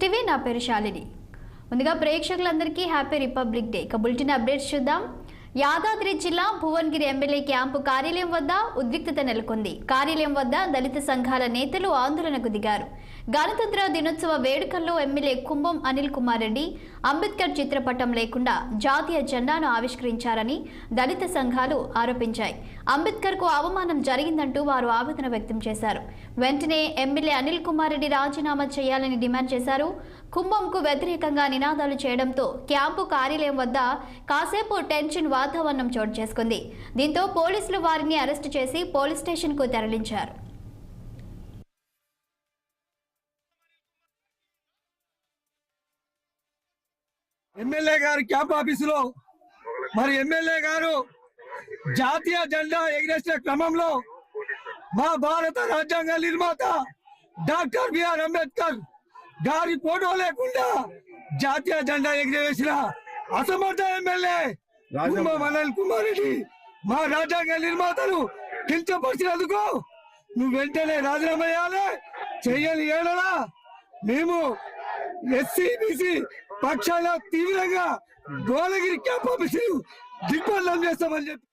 TV నా పేరు శాలిని. ముందుగా ప్రేక్షకులందరికీ happy republic day. Bulletin updates చూద్దాం. యాదాద్రి జిల్లా భువనగిరి ఎమ్మెల్యే క్యాంపు కార్యాలయం వద్ద ఉద్రిక్తత నెలకొంది. కార్యాలయం వద్ద దళిత సంఘాల నేతలు ఆందోళనకు దిగారు. గణతంత్ర దినోత్సవ వేడుకల్లో ఎమ్మెల్యే కుంభం అనిల్ కుమార్ రెడ్డి అంబేద్కర్ చిత్రపటం లేకుండా జాతీయ జెండాను ఆవిష్కరించారని దళిత సంఘాలు ఆరోపించాయి. అంబేద్కర్ కు అవమానం జరిగిందంటూ వారు ఆవేదన వ్యక్తం చేశారు. వెంటనే ఎమ్మెల్యే అనిల్ కుమార్ రెడ్డి రాజీనామా చేయాలని డిమాండ్ చేశారు. కుంభంకు వ్యతిరేకంగా నినాదాలు చేయడంతో క్యాంపు కార్యాలయం వద్ద కాసేపు టెన్షన్ వాతావరణం చోటు చేసుకుంది. దీంతో పోలీసులు వారిని అరెస్టు చేసి పోలీస్ స్టేషన్ కు తరలించారు. ఎమ్మెల్యే గారు క్యాంప్ ఆఫీసులో మరి ఎమ్మెల్యే గారు జాతీయ జెండా ఎగిరేసిన క్రమంలో మా భారత రాజ్యాంగ నిర్మాత డాక్టర్ బిఆర్ అంబేద్కర్ గారి ఫోటో లేకుండా జాతీయ జెండా ఎగిరేసిన అసమర్థ ఎమ్మెల్యే కుంభం అనిల్ కుమార్ రెడ్డి మా రాజ్యాంగ నిర్మాతను కించపరిచినందుకు నువ్వు వెంటనే రాజీనామా చేయాలి. ఏడలా మేము ఎస్సీ బీసీ పక్షాల తీవ్రంగా భువనగిరి క్యాంప్ ఆఫీసు దిగ్బంధం చేస్తామని చెప్పి